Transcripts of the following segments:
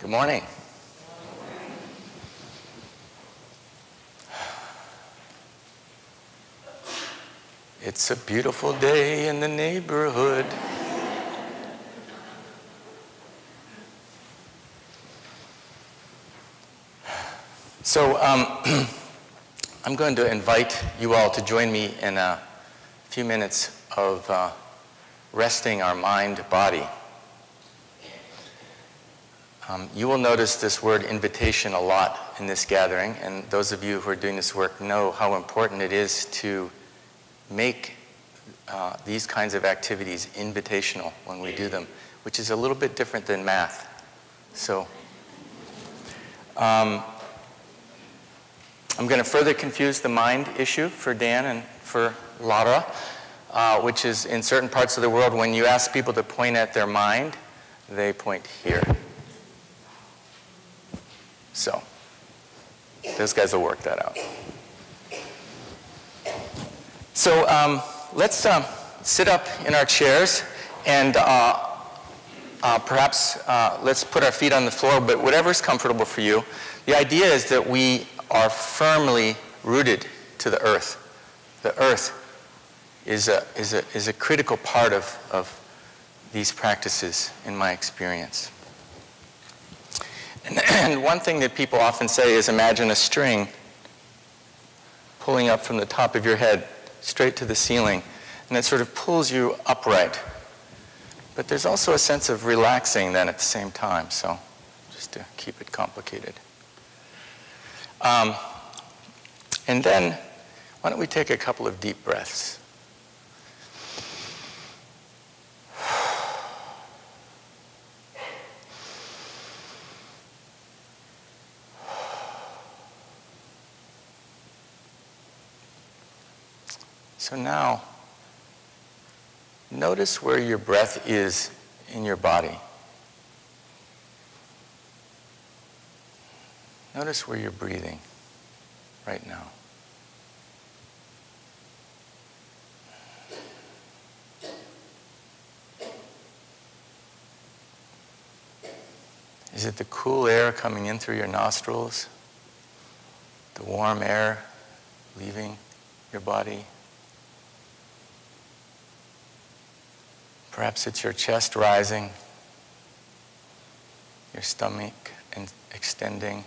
Good morning. It's a beautiful day in the neighborhood. So I'm going to invite you all to join me in a few minutes of resting our mind, body. You will notice this word invitation a lot in this gathering, and those of you who are doing this work know how important it is to make these kinds of activities invitational when we do them, which is a little bit different than math. So I'm going to further confuse the mind issue for Dan and for Lara, which is in certain parts of the world, when you ask people to point at their mind, they point here. So those guys will work that out. So let's sit up in our chairs and perhaps let's put our feet on the floor, but whatever's comfortable for you. The idea is that we are firmly rooted to the earth. The earth is a critical part of these practices in my experience. And one thing that people often say is imagine a string pulling up from the top of your head straight to the ceiling, and it sort of pulls you upright. But there's also a sense of relaxing then at the same time, so just to keep it complicated. And then, why don't we take a couple of deep breaths? So now, notice where your breath is in your body. Notice where you're breathing right now. Is it the cool air coming in through your nostrils? The warm air leaving your body? Perhaps it's your chest rising, your stomach extending.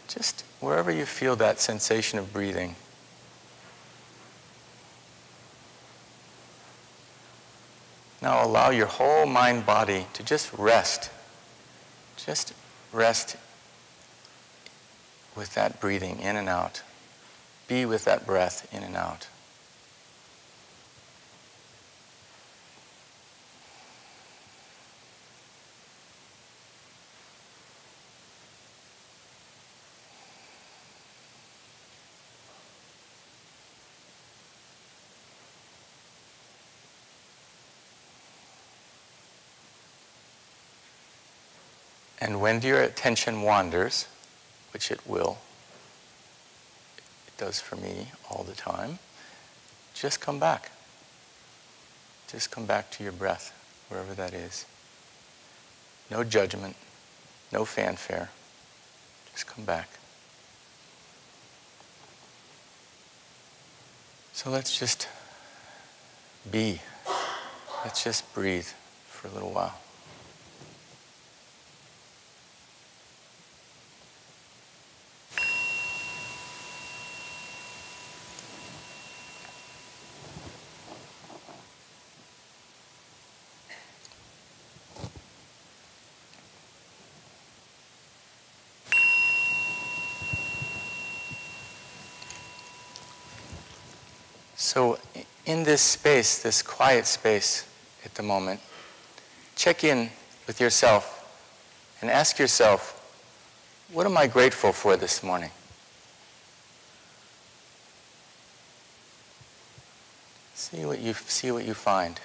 Just wherever you feel that sensation of breathing. Now allow your whole mind, body to just rest. Just rest with that breathing in and out. Be with that breath in and out. And when your attention wanders, which it will, it does for me all the time, just come back. Just come back to your breath, wherever that is. No judgment, no fanfare. Just come back. So let's just be. Let's just breathe for a little while. So in this space, this quiet space at the moment, check in with yourself and ask yourself, what am I grateful for this morning? See what you find.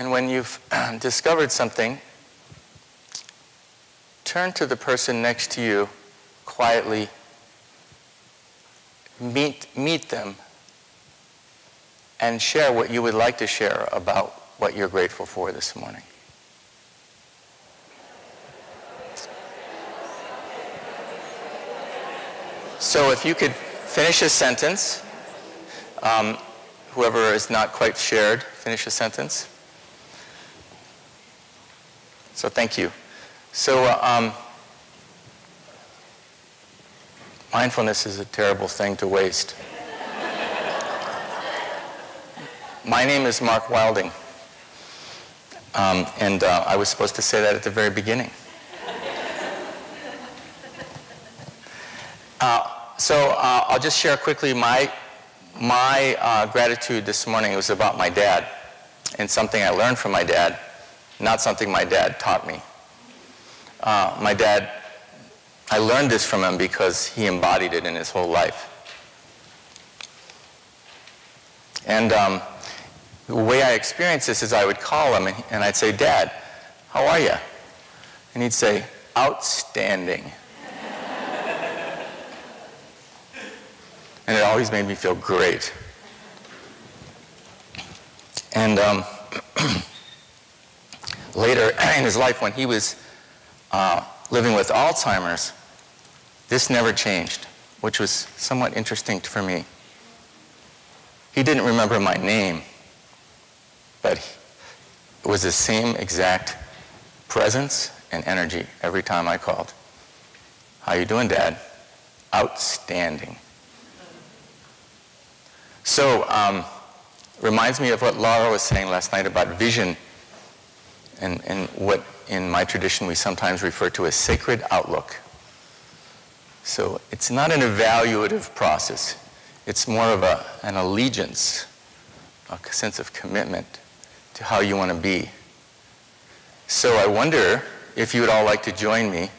And when you've discovered something, turn to the person next to you quietly, meet them, and share what you would like to share about what you're grateful for this morning. So if you could finish a sentence, whoever is not quite shared, finish a sentence. So thank you. So mindfulness is a terrible thing to waste. My name is Mark Wilding, and I was supposed to say that at the very beginning. So I'll just share quickly my gratitude this morning. It was about my dad and something I learned from my dad, not something my dad taught me. My dad, I learned this from him because he embodied it in his whole life. And the way I experienced this is I would call him and I'd say, "Dad, how are you?" And he'd say, "Outstanding." And it always made me feel great. And later in his life, when he was living with Alzheimer's, this never changed, which was somewhat interesting for me. He didn't remember my name, but it was the same exact presence and energy every time I called. "How you doing, Dad?" "Outstanding." So, reminds me of what Laura was saying last night about vision and what in my tradition we sometimes refer to as sacred outlook. So it's not an evaluative process. It's more of an allegiance, a sense of commitment to how you want to be. So I wonder if you would all like to join me.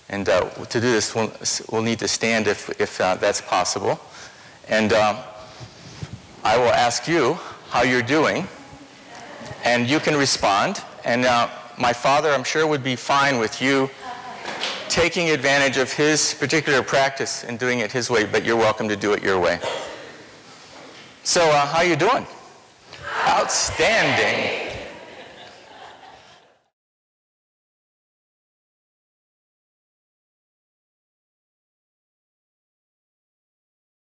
And to do this, we'll need to stand if that's possible. And I will ask you how you're doing, and you can respond. And my father, I'm sure, would be fine with you taking advantage of his particular practice and doing it his way, but you're welcome to do it your way. So how you doing? Outstanding.